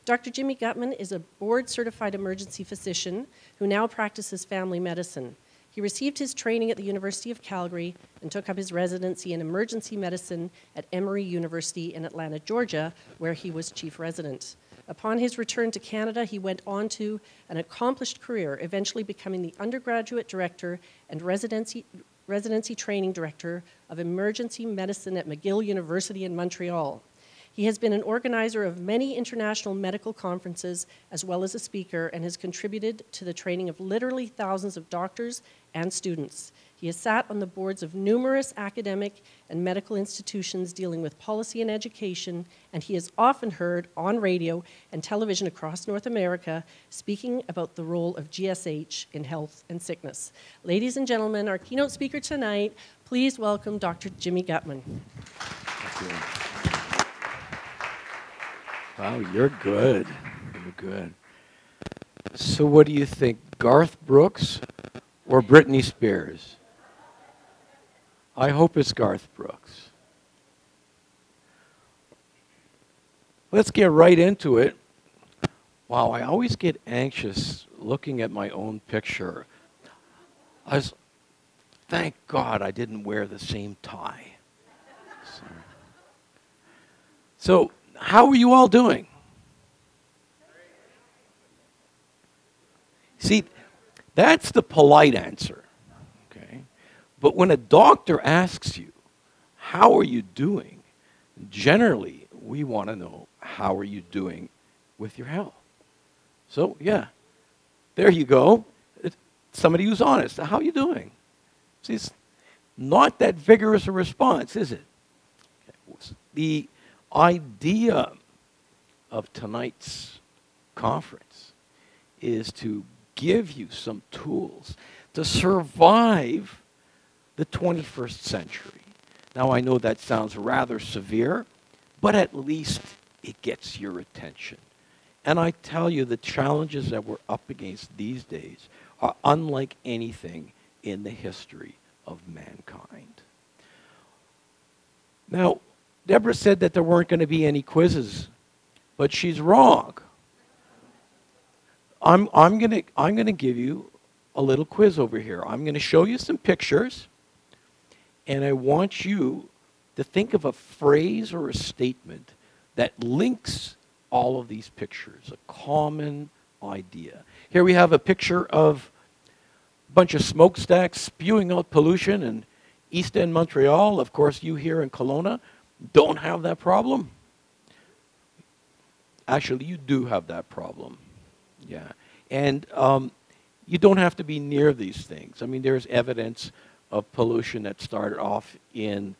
Dr. Jimmy Gutman is a board-certified emergency physician who now practices family medicine. He received his training at the University of Calgary and took up his residency in emergency medicine at Emory University in Atlanta, Georgia, where he was chief resident. Upon his return to Canada, he went on to an accomplished career, eventually becoming the undergraduate director and residency training director of emergency medicine at McGill University in Montreal. He has been an organizer of many international medical conferences as well as a speaker and has contributed to the training of literally thousands of doctors and students. He has sat on the boards of numerous academic and medical institutions dealing with policy and education, and he is often heard on radio and television across North America speaking about the role of GSH in health and sickness. Ladies and gentlemen, our keynote speaker tonight, please welcome Dr. Jimmy Gutman. Thank you. Wow, you're good. You're good. So what do you think, Garth Brooks or Britney Spears? I hope it's Garth Brooks. Let's get right into it. Wow, I always get anxious looking at my own picture. Thank God I didn't wear the same tie. So how are you all doing? See, that's the polite answer, okay? But when a doctor asks you, how are you doing? Generally, we want to know, how are you doing with your health? So, yeah, there you go. It's somebody who's honest. How are you doing? See, it's not that vigorous a response, is it? Okay. The idea of tonight's conference is to give you some tools to survive the 21st century. Now, I know that sounds rather severe, but at least it gets your attention. And I tell you, the challenges that we're up against these days are unlike anything in the history of mankind. Now, Deborah said that there weren't going to be any quizzes, but she's wrong. I'm gonna give you a little quiz over here. I'm going to show you some pictures, and I want you to think of a phrase or a statement that links all of these pictures, a common idea. Here we have a picture of a bunch of smokestacks spewing out pollution in East End, Montreal. Of course, you here in Kelowna don't have that problem. Actually, you do have that problem. Yeah. And you don't have to be near these things. I mean, there's evidence of pollution that started off in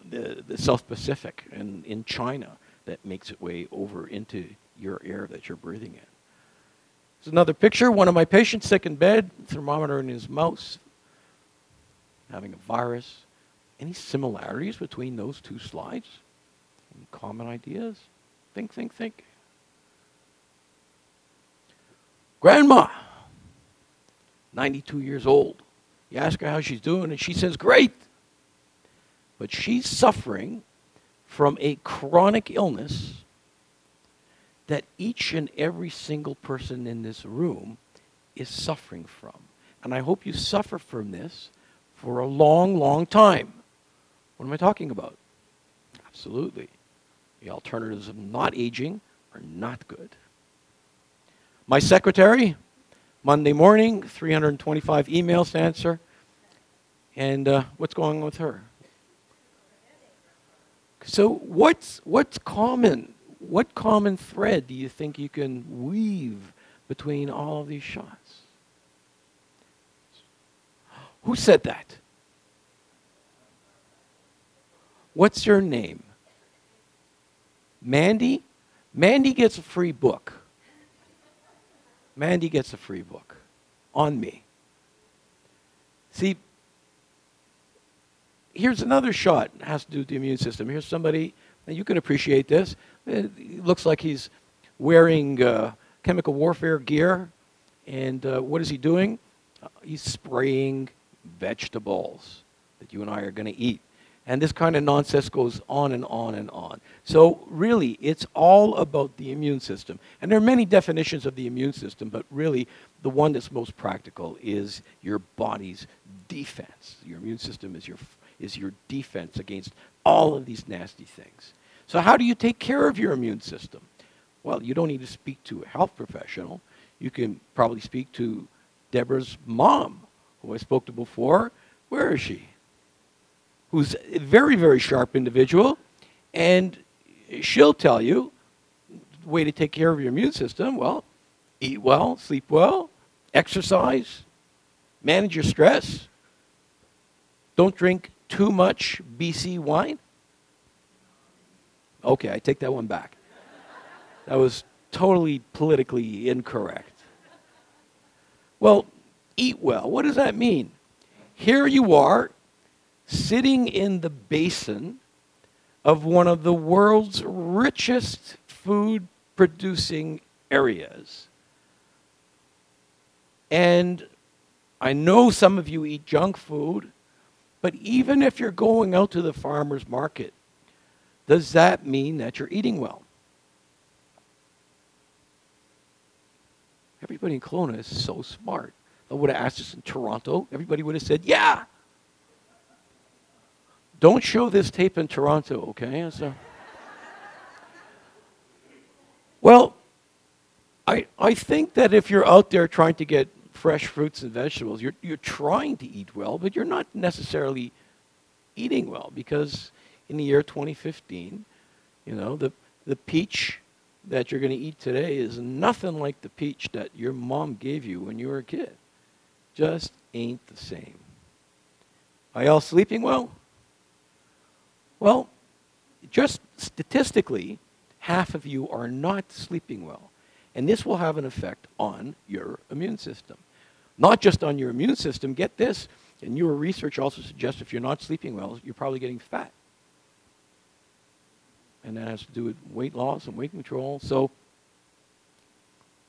the South Pacific and in China that makes its way over into your air that you're breathing in. There's another picture. One of my patients sick in bed, thermometer in his mouth, having a virus. Any similarities between those two slides? Any common ideas? Think, think, think. Grandma, 92 years old. You ask her how she's doing, and she says, great. But she's suffering from a chronic illness that each and every single person in this room is suffering from. And I hope you suffer from this for a long, long time. What am I talking about? Absolutely. The alternatives of not aging are not good. My secretary, Monday morning, 325 emails to answer. And what's going on with her? So what's common? What common thread do you think you can weave between all of these shots? Who said that? What's your name? Mandy? Mandy gets a free book. Mandy gets a free book on me. See, here's another shot. It has to do with the immune system. Here's somebody, and you can appreciate this. It looks like he's wearing chemical warfare gear. And what is he doing? He's spraying vegetables that you and I are going to eat. And this kind of nonsense goes on and on and on. So really, it's all about the immune system. And there are many definitions of the immune system, but really the one that's most practical is your body's defense. Your immune system is your defense against all of these nasty things. So how do you take care of your immune system? Well, you don't need to speak to a health professional. You can probably speak to Deborah's mom, who I spoke to before. Where is she? Who's a very, very sharp individual, and she'll tell you the way to take care of your immune system. Well, eat well, sleep well, exercise, manage your stress. Don't drink too much BC wine. Okay, I take that one back. That was totally politically incorrect. Well, eat well. What does that mean? Here you are, sitting in the basin of one of the world's richest food-producing areas. And I know some of you eat junk food, but even if you're going out to the farmer's market, does that mean that you're eating well? Everybody in Kelowna is so smart. I would have asked this in Toronto. Everybody would have said, yeah. Don't show this tape in Toronto, okay? So, well, I think that if you're out there trying to get fresh fruits and vegetables, you're trying to eat well, but you're not necessarily eating well, because in the year 2015, you know, the peach that you're going to eat today is nothing like the peach that your mom gave you when you were a kid. Just ain't the same. Are y'all sleeping well? Well, just statistically, half of you are not sleeping well. And this will have an effect on your immune system. Not just on your immune system, get this, and your research also suggests if you're not sleeping well, you're probably getting fat. And that has to do with weight loss and weight control. So,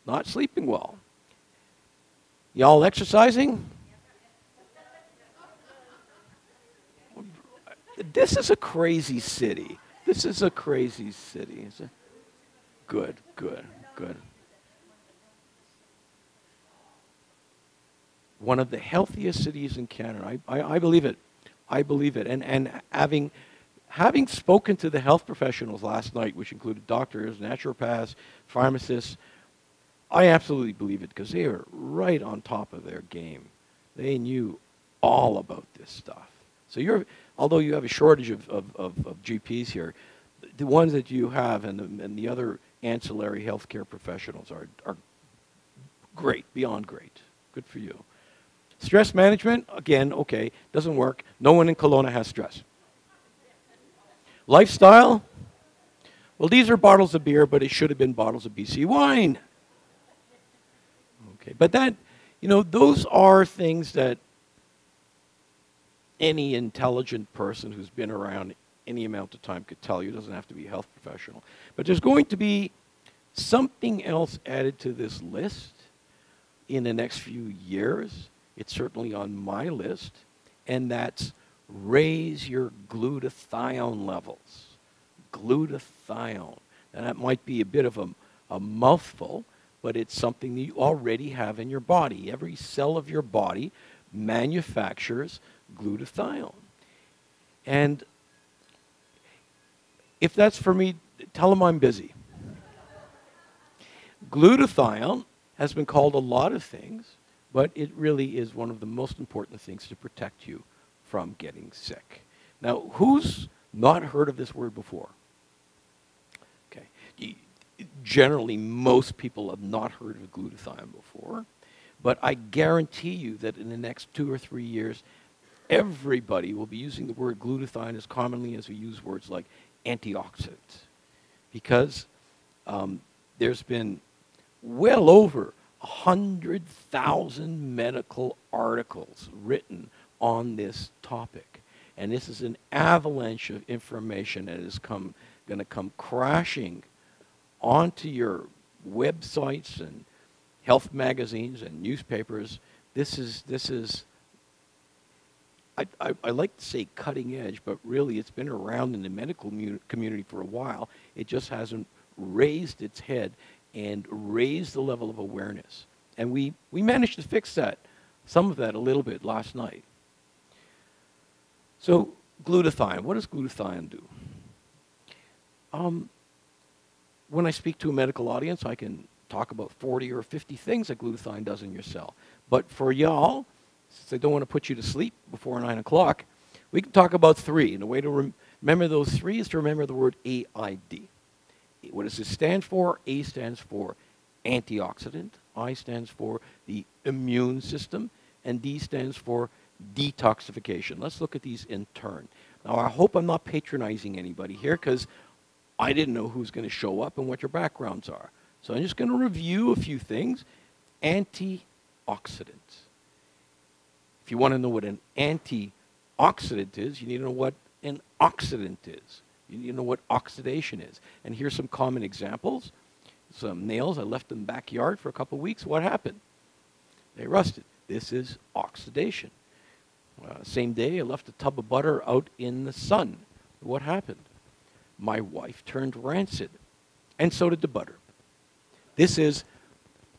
not sleeping well. Y'all exercising? This is a crazy city. This is a crazy city. Good, good, good. One of the healthiest cities in Canada. I believe it. I believe it. And having spoken to the health professionals last night, which included doctors, naturopaths, pharmacists, I absolutely believe it, because they are right on top of their game. They knew all about this stuff. So although you have a shortage of GPs here, the ones that you have and the other ancillary healthcare professionals are great, beyond great. Good for you. Stress management, again, okay, doesn't work. No one in Kelowna has stress. Lifestyle, well, these are bottles of beer, but it should have been bottles of BC wine. Okay, but that, you know, those are things that any intelligent person who's been around any amount of time could tell you. It doesn't have to be a health professional. But there's going to be something else added to this list in the next few years. It's certainly on my list, and that's raise your glutathione levels. Glutathione. And that might be a bit of a mouthful, but it's something that you already have in your body. Every cell of your body manufactures glutathione. And if that's for me, tell them I'm busy. Glutathione has been called a lot of things, but it really is one of the most important things to protect you from getting sick. Now, who's not heard of this word before? Okay. Generally, most people have not heard of glutathione before, but I guarantee you that in the next 2 or 3 years, everybody will be using the word glutathione as commonly as we use words like antioxidant, because there's been well over 100,000 medical articles written on this topic. And this is an avalanche of information that is going to come crashing onto your websites and health magazines and newspapers. This is I like to say cutting edge, but really it's been around in the medical community for a while. It just hasn't raised its head and raised the level of awareness. And we managed to fix that, some of that a little bit last night. So glutathione, what does glutathione do? When I speak to a medical audience, I can talk about 40 or 50 things that glutathione does in your cell. But for y'all, since I don't want to put you to sleep before 9 o'clock, we can talk about 3. And the way to remember those 3 is to remember the word AID. What does it stand for? A stands for antioxidant, I stands for the immune system, and D stands for detoxification. Let's look at these in turn. Now, I hope I'm not patronizing anybody here, because I didn't know who's going to show up and what your backgrounds are. So I'm just going to review a few things. Antioxidants. If you want to know what an antioxidant is, you need to know what an oxidant is. You need to know what oxidation is. And here's some common examples. Some nails, I left in the backyard for a couple of weeks. What happened? They rusted. This is oxidation. Same day, I left a tub of butter out in the sun. What happened? My wife turned rancid, and so did the butter. This is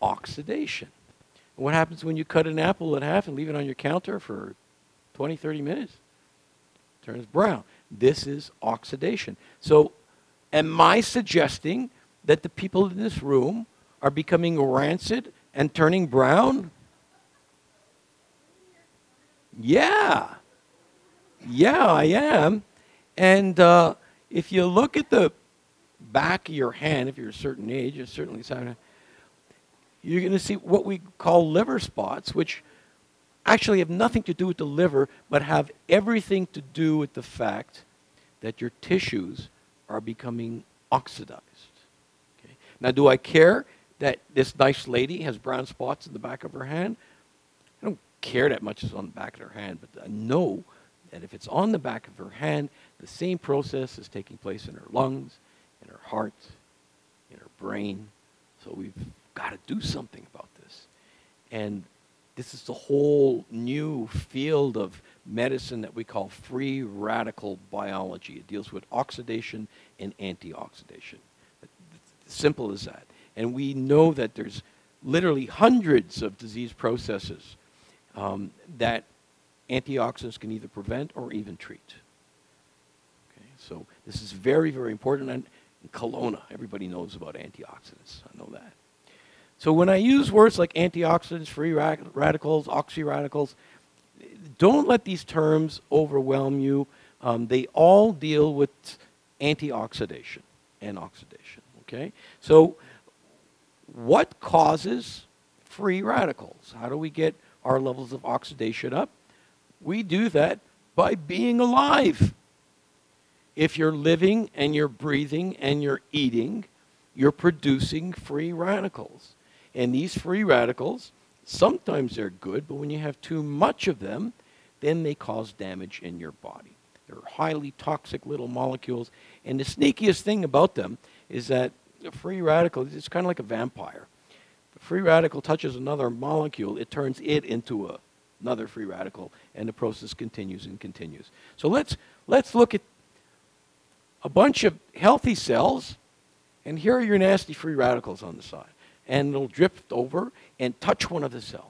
oxidation. And what happens when you cut an apple in half and leave it on your counter for 20, 30 minutes? It turns brown. This is oxidation. So am I suggesting that the people in this room are becoming rancid and turning brown? Yeah. Yeah, I am. And if you look at the back of your hand, if you're a certain age, you're certainly you're going to see what we call liver spots, which actually have nothing to do with the liver, but have everything to do with the fact that your tissues are becoming oxidized. Okay? Now, do I care that this nice lady has brown spots in the back of her hand? I don't care that much it's on the back of her hand, but I know that if it's on the back of her hand, the same process is taking place in her lungs, in her heart, in her brain. So we've got to do something about this. And this is the whole new field of medicine that we call free radical biology. It deals with oxidation and antioxidation. Simple as that. And we know that there's literally hundreds of disease processes that antioxidants can either prevent or even treat. Okay, so this is very, very important. And in Kelowna, everybody knows about antioxidants. I know that. So when I use words like antioxidants, free radicals, oxyradicals, don't let these terms overwhelm you. They all deal with antioxidation and oxidation. Okay? So what causes free radicals? How do we get our levels of oxidation up? We do that by being alive. If you're living and you're breathing and you're eating, you're producing free radicals. And these free radicals, sometimes they're good, but when you have too much of them, then they cause damage in your body. They're highly toxic little molecules. And the sneakiest thing about them is that a free radical, it's kind of like a vampire. If a free radical touches another molecule, it turns it into another free radical, and the process continues and continues. So let's look at a bunch of healthy cells, and here are your nasty free radicals on the side. And it'll drift over and touch one of the cells.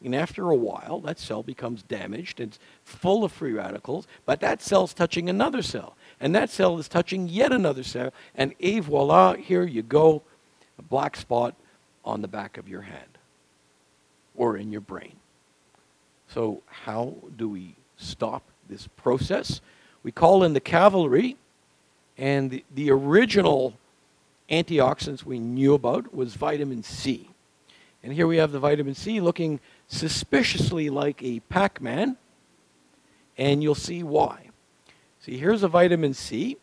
And after a while, that cell becomes damaged and it's full of free radicals, but that cell's touching another cell. And that cell is touching yet another cell. And voila, here you go, a black spot on the back of your hand or in your brain. So how do we stop this process? We call in the cavalry, and the original antioxidants we knew about was vitamin C. And here we have the vitamin C looking suspiciously like a Pac-Man, and you'll see why. See, here's a vitamin C,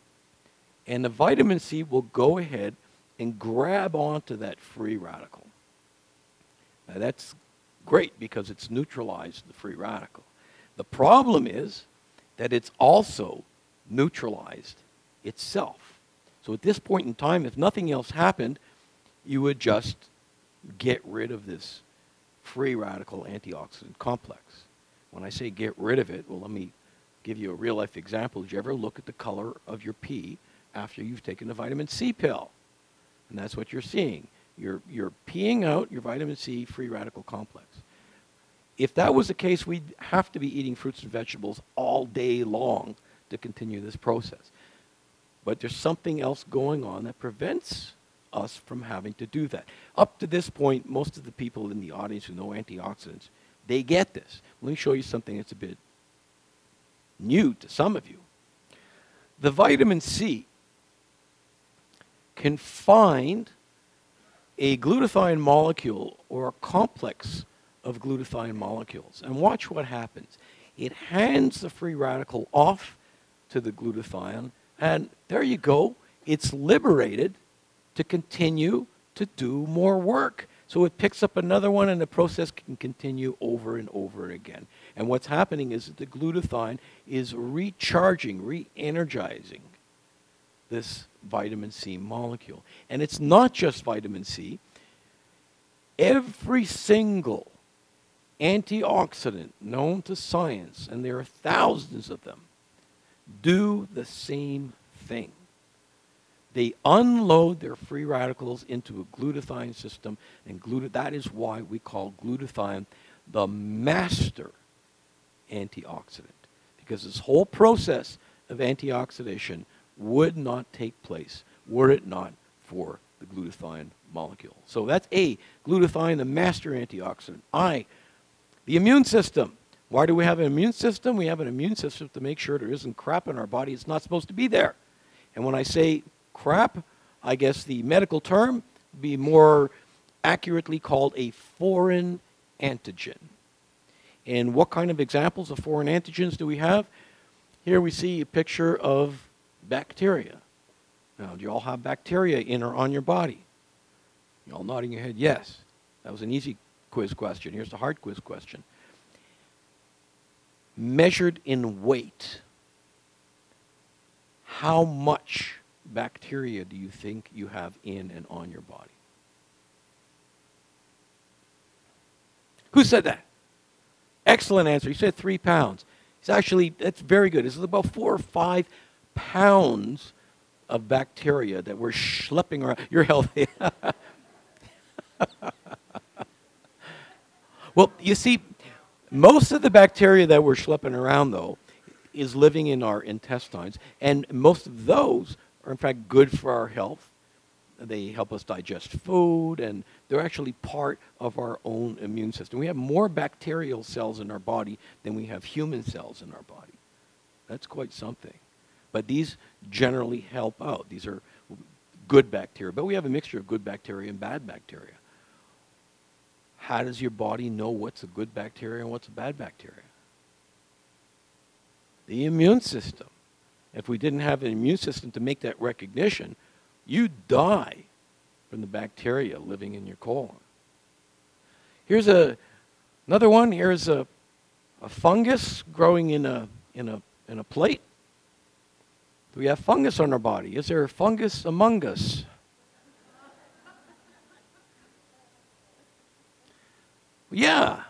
and the vitamin C will go ahead and grab onto that free radical. Now that's great because it's neutralized the free radical. The problem is that it's also neutralized itself. So at this point in time, if nothing else happened, you would just get rid of this free radical antioxidant complex. When I say get rid of it, well, let me give you a real-life example. Did you ever look at the color of your pee after you've taken a vitamin C pill? And that's what you're seeing. You're peeing out your vitamin C free radical complex. If that was the case, we'd have to be eating fruits and vegetables all day long to continue this process. But there's something else going on that prevents us from having to do that. Up to this point, most of the people in the audience who know antioxidants, they get this. Let me show you something that's a bit new to some of you. The vitamin C can find a glutathione molecule or a complex of glutathione molecules. And watch what happens. It hands the free radical off to the glutathione, and there you go. It's liberated to continue to do more work. So it picks up another one, and the process can continue over and over again. And what's happening is that the glutathione is recharging, re-energizing this vitamin C molecule. And it's not just vitamin C. Every single antioxidant known to science, and there are thousands of them, do the same thing. They unload their free radicals into a glutathione system, and that is why we call glutathione the master antioxidant, because this whole process of antioxidation would not take place were it not for the glutathione molecule. So that's A, glutathione, the master antioxidant. I, the immune system. Why do we have an immune system? We have an immune system to make sure there isn't crap in our body. It's not supposed to be there. And when I say crap, I guess the medical term would be more accurately called a foreign antigen. And what kind of examples of foreign antigens do we have? Here we see a picture of bacteria. Now, do you all have bacteria in or on your body? You all nodding your head, yes. That was an easy quiz question. Here's the hard quiz question. Measured in weight, how much bacteria do you think you have in and on your body? Who said that? Excellent answer. You said 3 pounds. It's actually, that's very good. It's about 4 or 5 pounds of bacteria that we're schlepping around. You're healthy. Well, you see, most of the bacteria that we're schlepping around, though, is living in our intestines. And most of those are, in fact, good for our health. They help us digest food, and they're actually part of our own immune system. We have more bacterial cells in our body than we have human cells in our body. That's quite something. But these generally help out. These are good bacteria. But we have a mixture of good bacteria and bad bacteria. How does your body know what's a good bacteria and what's a bad bacteria? The immune system. If we didn't have an immune system to make that recognition, you die from the bacteria living in your colon. Here's another one. Here's a fungus growing in a plate. Do we have fungus on our body? Is there fungus among us? Yeah.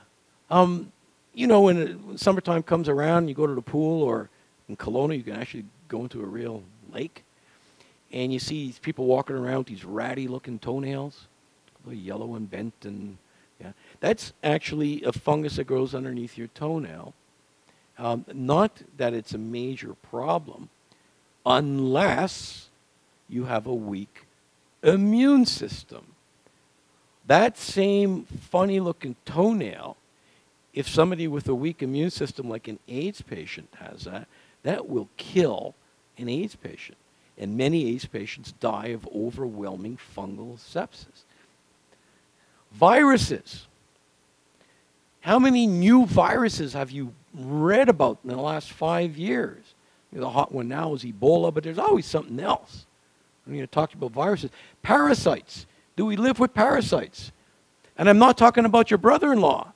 You know, when summertime comes around, you go to the pool, or in Kelowna, you can actually go into a real lake. And you see these people walking around with these ratty-looking toenails, a little yellow and bent, and yeah, that's actually a fungus that grows underneath your toenail. Not that it's a major problem, unless you have a weak immune system. That same funny-looking toenail, if somebody with a weak immune system, like an AIDS patient, has that, that will kill an AIDS patient. And many AIDS patients die of overwhelming fungal sepsis. Viruses. How many new viruses have you read about in the last 5 years? You know, the hot one now is Ebola, but there's always something else. I'm going to talk about viruses. Parasites. Do we live with parasites? And I'm not talking about your brother-in-law.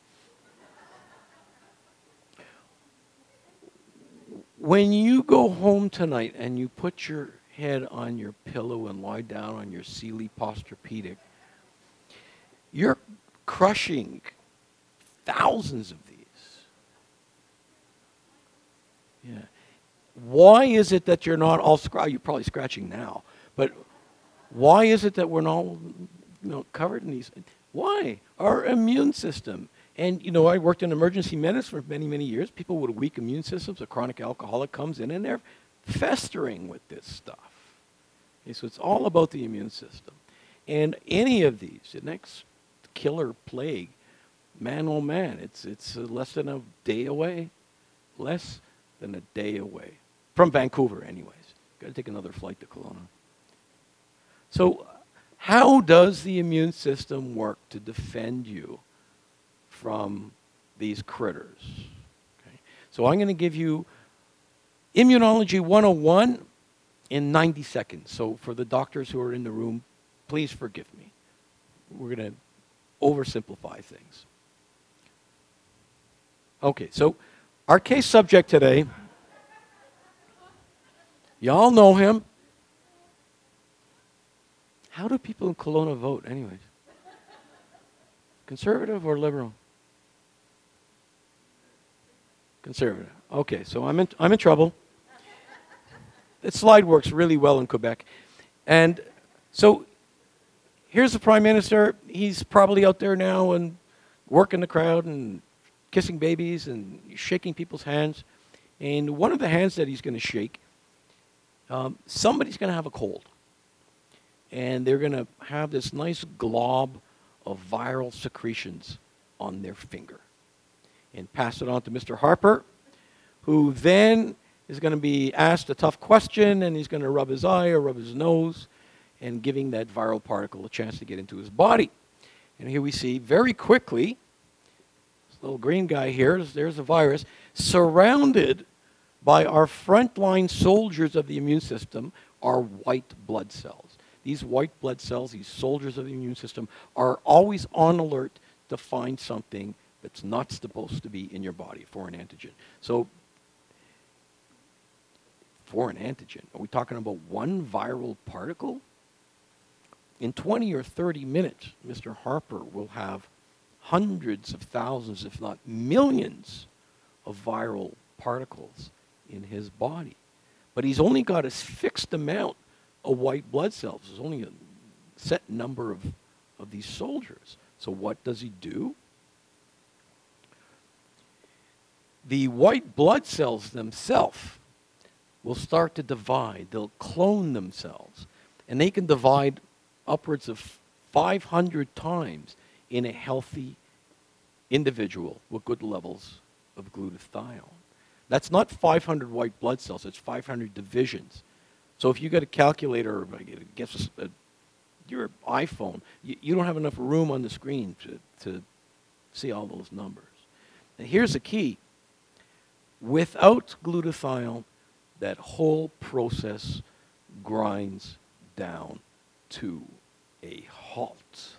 When you go home tonight and you put your head on your pillow and lie down on your Sealy Posturepedic, you're crushing thousands of these. Yeah. Why is it that you're not all you're probably scratching now, but why is it that we're not, covered in these? Why? Our immune system. And, I worked in emergency medicine for many, many years. People with weak immune systems, a chronic alcoholic comes in and they're festering with this stuff. Okay, so it's all about the immune system. And any of these, the next killer plague, man, oh man, it's less than a day away. Less than a day away. From Vancouver, anyways. Got to take another flight to Kelowna. So how does the immune system work to defend you from these critters? Okay. So I'm going to give you Immunology 101 in 90 seconds. So for the doctors who are in the room, please forgive me. We're going to oversimplify things. Okay, so our case subject today, y'all know him. How do people in Kelowna vote anyways? Conservative or liberal? Conservative. Okay, so I'm in trouble. This slide works really well in Quebec. And so here's the Prime Minister. He's probably out there now and working the crowd and kissing babies and shaking people's hands. And one of the hands that he's going to shake, somebody's going to have a cold. And they're going to have this nice glob of viral secretions on their finger. And pass it on to Mr. Harper, who then is going to be asked a tough question, and he's going to rub his eye or rub his nose, and giving that viral particle a chance to get into his body. And here we see very quickly, this little green guy here, there's a virus, surrounded by our frontline soldiers of the immune system are white blood cells. These white blood cells, these soldiers of the immune system, are always on alert to find something that's not supposed to be in your body, foreign antigen. So, foreign antigen, are we talking about one viral particle? In 20 or 30 minutes, Mr. Harper will have hundreds of thousands, if not millions, of viral particles in his body. But he's only got a fixed amount of white blood cells. There's only a set number of these soldiers. So what does he do? The white blood cells themselves will start to divide. They'll clone themselves. And they can divide upwards of 500 times in a healthy individual with good levels of glutathione. That's not 500 white blood cells, it's 500 divisions. So if you get a calculator, or I guess your iPhone, you don't have enough room on the screen to see all those numbers. And here's the key. Without glutathione, that whole process grinds down to a halt.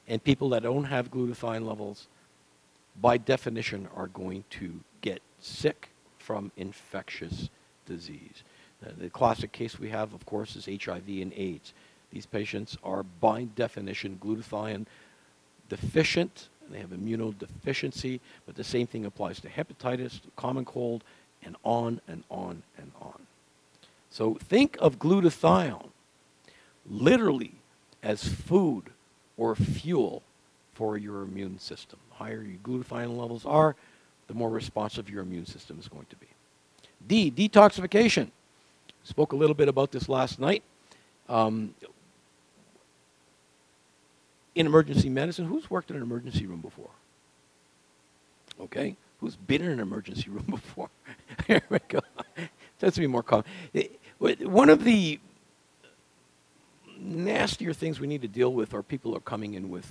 And people that don't have glutathione levels, by definition, are going to get sick from infectious disease. The classic case we have, of course, is HIV and AIDS. These patients are, by definition, glutathione deficient. They have immunodeficiency, but the same thing applies to hepatitis, to common cold, and on and on and on. So think of glutathione literally as food or fuel for your immune system. The higher your glutathione levels are, the more responsive your immune system is going to be. D, detoxification. Spoke a little bit about this last night. In emergency medicine, who's worked in an emergency room before? Okay, who's been in an emergency room before? Here we go. Tends to be more common. One of the nastier things we need to deal with are people who are coming in with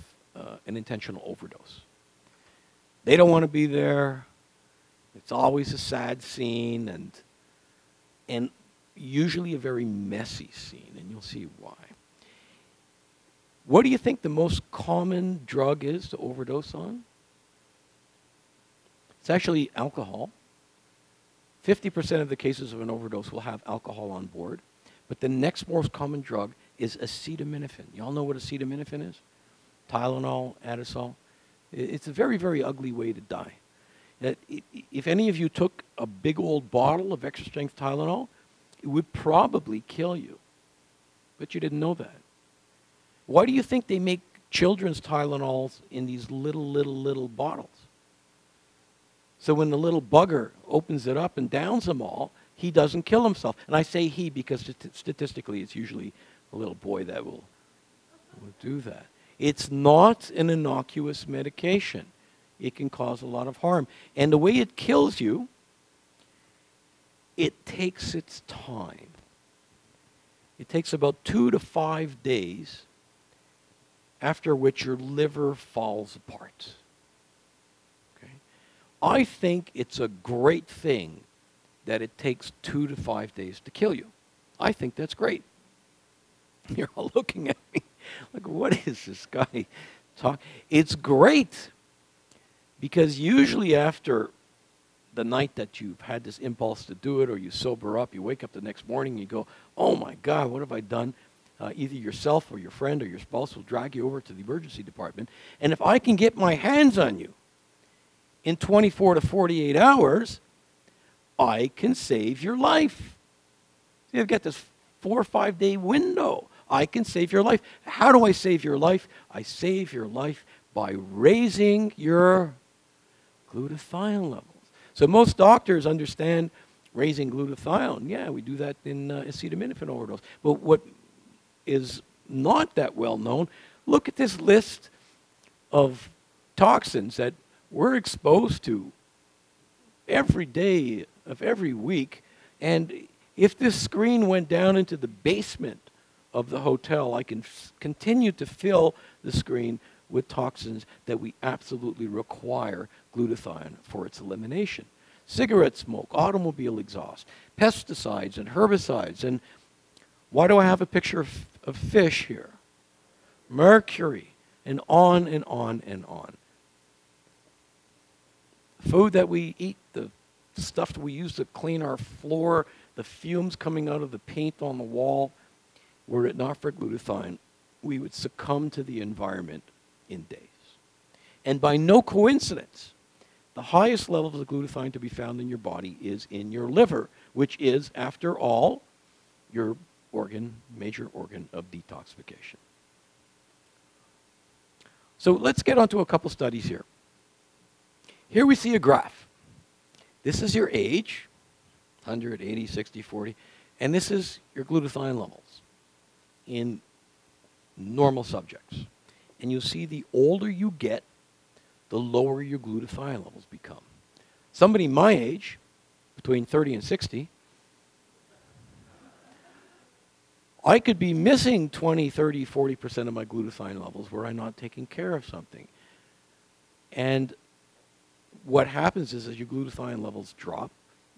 an intentional overdose. They don't want to be there. It's always a sad scene and usually a very messy scene, and you'll see why. What do you think the most common drug is to overdose on? It's actually alcohol. 50% of the cases of an overdose will have alcohol on board. But the next most common drug is acetaminophen. Y'all know what acetaminophen is? Tylenol, Adderall. It's a very, very ugly way to die. that if any of you took a big old bottle of extra strength Tylenol, it would probably kill you. But you didn't know that. Why do you think they make children's Tylenols in these little bottles? So when the little bugger opens it up and downs them all, he doesn't kill himself. And I say he because statistically it's usually a little boy that will do that. It's not an innocuous medication. It can cause a lot of harm. And the way it kills you, it takes its time. It takes about 2 to 5 days, after which your liver falls apart. Okay? I think it's a great thing that it takes 2 to 5 days to kill you. I think that's great. You're all looking at me like, what is this guy talking? It's great because usually after the night that you've had this impulse to do it or you sober up, you wake up the next morning and you go, oh my God, what have I done? Either yourself or your friend or your spouse will drag you over to the emergency department. And if I can get my hands on you in 24 to 48 hours, I can save your life. You've got this 4 or 5 day window. I can save your life. How do I save your life? I save your life by raising your glutathione levels. So most doctors understand raising glutathione. Yeah, we do that in acetaminophen overdose. But what is not that well known, look at this list of toxins that we're exposed to every day of every week. And if this screen went down into the basement of the hotel, I can continue to fill the screen with toxins that we absolutely require glutathione for its elimination. Cigarette smoke, automobile exhaust, pesticides and herbicides. And why do I have a picture of fish here? Mercury, and on and on and on. Food that we eat, the stuff that we use to clean our floor, the fumes coming out of the paint on the wall, were it not for glutathione, we would succumb to the environment in days. And by no coincidence, the highest levels of glutathione to be found in your body is in your liver, which is, after all, your major organ of detoxification. So let's get onto a couple studies here. Here we see a graph. This is your age, 100, 80, 60, 40, and this is your glutathione levels in normal subjects. And you'll see the older you get, the lower your glutathione levels become. Somebody my age, between 30 and 60, I could be missing 20, 30, 40% of my glutathione levels were I not taking care of something. And what happens is as your glutathione levels drop,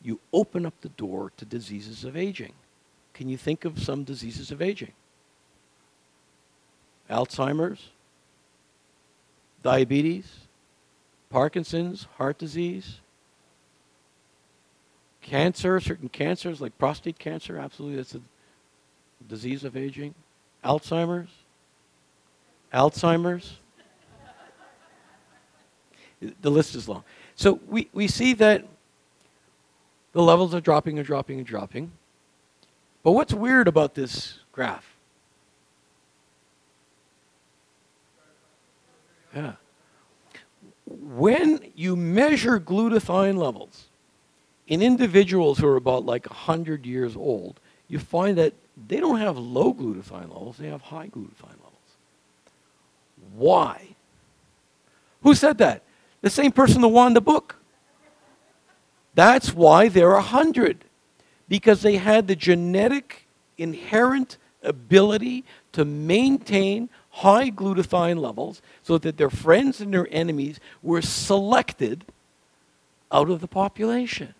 you open up the door to diseases of aging. Can you think of some diseases of aging? Alzheimer's, diabetes, Parkinson's, heart disease, cancer, certain cancers like prostate cancer, absolutely, that's a disease of aging. Alzheimer's. The list is long. So we see that the levels are dropping and dropping and dropping. But what's weird about this graph? Yeah. When you measure glutathione levels in individuals who are about like 100 years old, you find that they don't have low glutathione levels, they have high glutathione levels. Why? Who said that? The same person that won the book. That's why they're 100. Because they had the genetic inherent ability to maintain high glutathione levels so that their friends and their enemies were selected out of the population.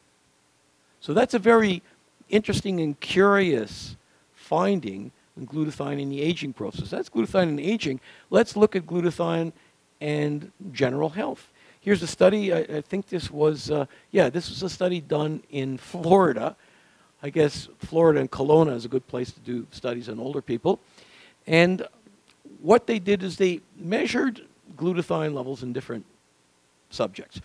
So that's a very interesting and curious finding in glutathione in the aging process. That's glutathione in aging. Let's look at glutathione and general health. Here's a study, I think this was, this was a study done in Florida. I guess Florida and Kelowna is a good place to do studies on older people. And what they did is they measured glutathione levels in different subjects.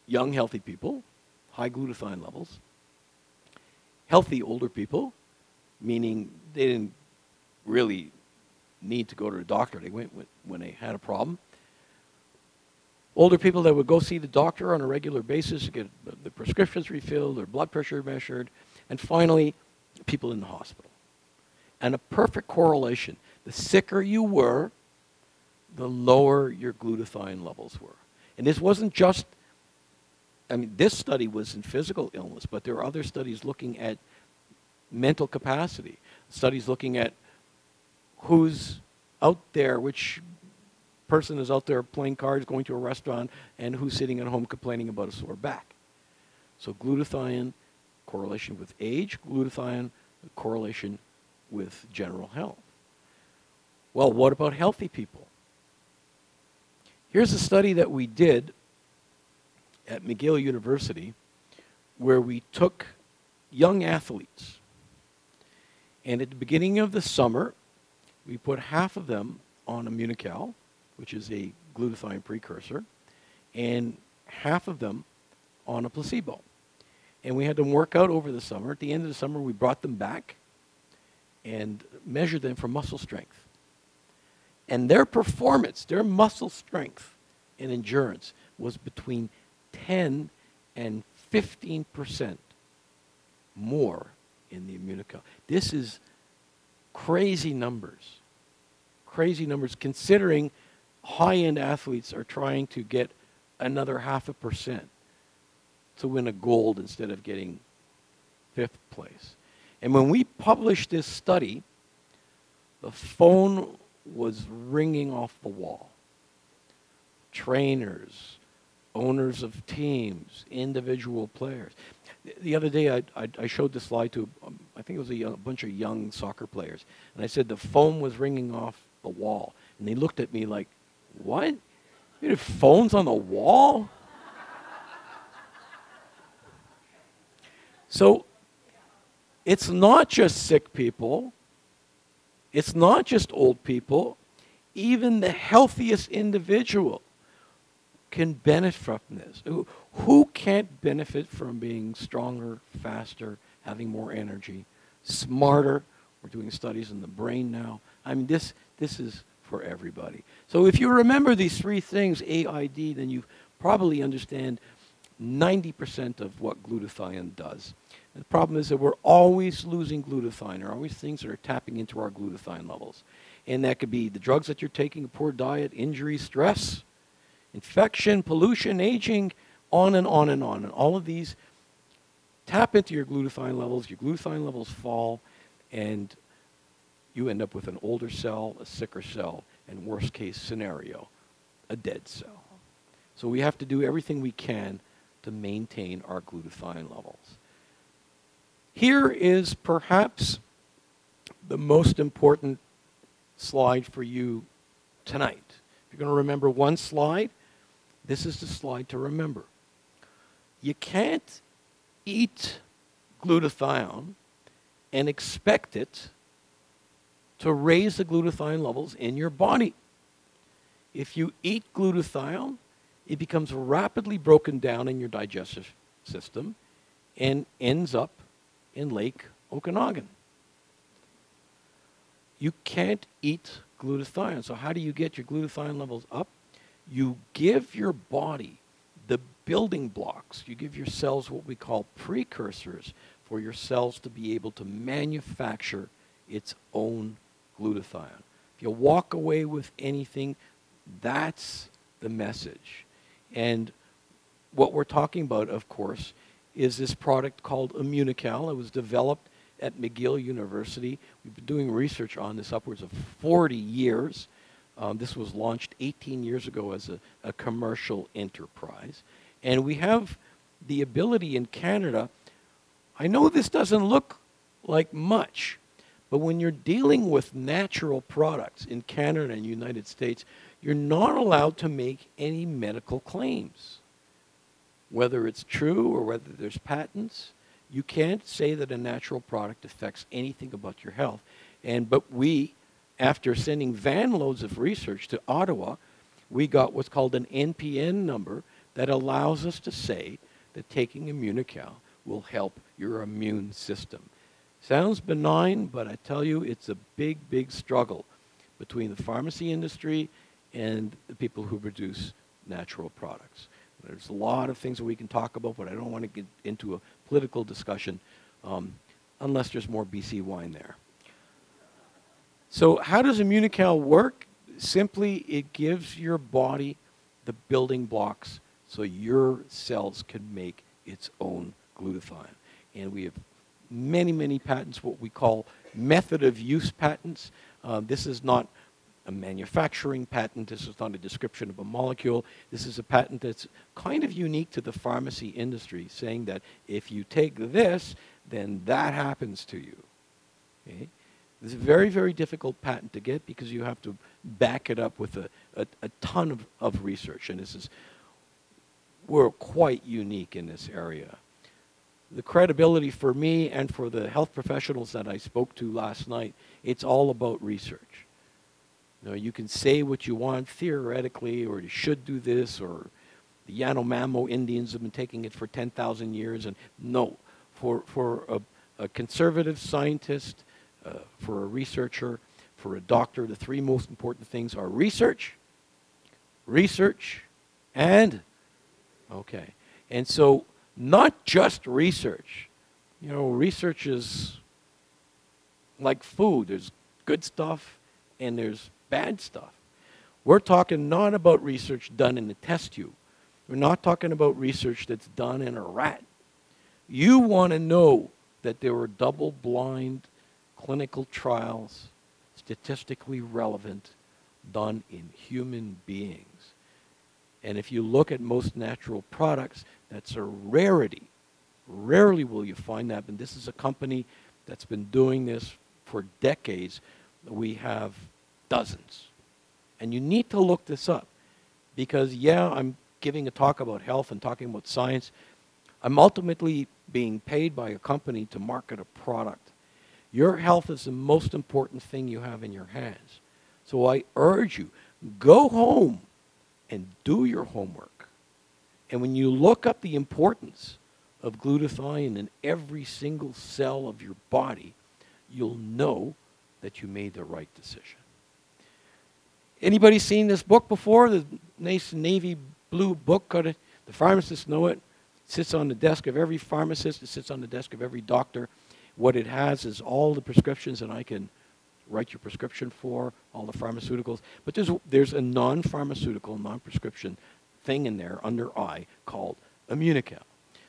young, healthy people, high glutathione levels. Healthy older people, meaning they didn't really need to go to the doctor. They went when they had a problem. Older people that would go see the doctor on a regular basis to get the prescriptions refilled, their blood pressure measured, and finally, people in the hospital. And a perfect correlation. The sicker you were, the lower your glutathione levels were. And this wasn't just, I mean, this study was in physical illness, but there are other studies looking at mental capacity, studies looking at who's out there, which person is out there playing cards, going to a restaurant, and who's sitting at home complaining about a sore back. So glutathione, correlation with age, glutathione, correlation with general health. Well, what about healthy people? Here's a study that we did at McGill University where we took young athletes, and at the beginning of the summer, we put half of them on Immunocal, which is a glutathione precursor, and half of them on a placebo. And we had them work out over the summer. At the end of the summer, we brought them back and measured them for muscle strength. And their performance, their muscle strength and endurance was between 10 and 15% more in the Immunocal. This is crazy numbers. Crazy numbers considering high-end athletes are trying to get another 0.5% to win a gold instead of getting 5th place. And when we published this study, the phone was ringing off the wall. Trainers, owners of teams, individual players. The other day, I showed this slide to, I think it was a bunch of young soccer players. And I said the phone was ringing off the wall. And they looked at me like, what? You have phones on the wall? So it's not just sick people. It's not just old people. Even the healthiest individual can benefit from this. Who can't benefit from being stronger, faster, having more energy, smarter? We're doing studies in the brain now. I mean, this is for everybody. So if you remember these three things, AID, then you probably understand 90% of what glutathione does. And the problem is that we're always losing glutathione. There are always things that are tapping into our glutathione levels. And that could be the drugs that you're taking, a poor diet, injury, stress, infection, pollution, aging, on and on and on. And all of these tap into your glutathione levels fall, and you end up with an older cell, a sicker cell, and worst case scenario, a dead cell. So we have to do everything we can to maintain our glutathione levels. Here is perhaps the most important slide for you tonight. If you're going to remember one slide, this is the slide to remember. You can't eat glutathione and expect it to raise the glutathione levels in your body. If you eat glutathione, it becomes rapidly broken down in your digestive system and ends up in Lake Okanagan. You can't eat glutathione. So how do you get your glutathione levels up? You give your body the building blocks. You give your cells what we call precursors for your cells to be able to manufacture its own glutathione. If you walk away with anything, that's the message. And what we're talking about, of course, is this product called Immunocal. It was developed at McGill University. We've been doing research on this upwards of 40 years. This was launched 18 years ago as a commercial enterprise. And we have the ability in Canada, I know this doesn't look like much, but when you're dealing with natural products in Canada and United States, you're not allowed to make any medical claims. Whether it's true or whether there's patents, you can't say that a natural product affects anything about your health. But we, after sending van loads of research to Ottawa, we got what's called an NPN number that allows us to say that taking Immunocal will help your immune system. Sounds benign, but I tell you, it's a big, big struggle between the pharmacy industry and the people who produce natural products. There's a lot of things that we can talk about, but I don't want to get into a political discussion unless there's more BC wine there. So how does Immunocal work? Simply, it gives your body the building blocks so your cells can make its own glutathione. And we have many, many patents, what we call method of use patents. This is not a manufacturing patent. This is not a description of a molecule. This is a patent that's kind of unique to the pharmacy industry, saying that if you take this, then that happens to you. Okay? It's a very, very difficult patent to get because you have to back it up with a ton of research. And we're quite unique in this area. The credibility for me and for the health professionals that I spoke to last night, it's all about research. You know, you can say what you want theoretically, or you should do this, or the Yanomamo Indians have been taking it for 10,000 years. And no, for a conservative scientist, for a researcher, for a doctor, the three most important things are research, and, okay. And so not just research. You know, research is like food. There's good stuff and there's bad stuff. We're talking not about research done in the test tube. We're not talking about research that's done in a rat. You want to know that there were double-blind clinical trials, statistically relevant, done in human beings. And if you look at most natural products, that's a rarity. Rarely will you find that. And this is a company that's been doing this for decades. We have dozens. And you need to look this up. Because, yeah, I'm giving a talk about health and talking about science. I'm ultimately being paid by a company to market a product. Your health is the most important thing you have in your hands. So I urge you, go home and do your homework. And when you look up the importance of glutathione in every single cell of your body, you'll know that you made the right decision. Anybody seen this book before? The nice navy blue book, the pharmacists know it. It sits on the desk of every pharmacist. It sits on the desk of every doctor. What it has is all the prescriptions that I can write your prescription for, all the pharmaceuticals. But there's a non-pharmaceutical, non-prescription thing in there under I called Immunocal.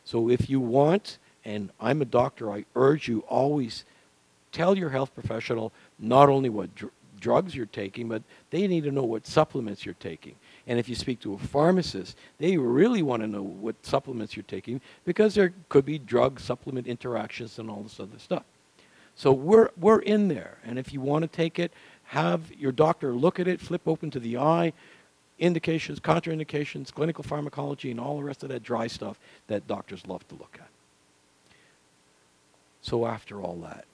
So if you want, and I'm a doctor, I urge you always tell your health professional not only what drugs you're taking, but they need to know what supplements you're taking. And if you speak to a pharmacist, they really want to know what supplements you're taking because there could be drug supplement interactions and all this other stuff. So we're in there. And if you want to take it, have your doctor look at it, flip open to the eye, indications, contraindications, clinical pharmacology, and all the rest of that dry stuff that doctors love to look at. So after all that,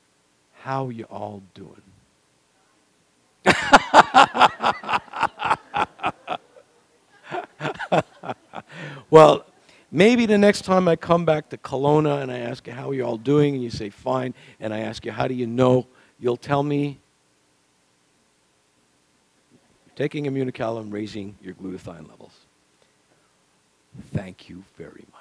how you all doing? Well, maybe the next time I come back to Kelowna and I ask you, how are you all doing? And you say, fine. And I ask you, how do you know? You'll tell me, you're taking Immunocal and raising your glutathione levels. Thank you very much.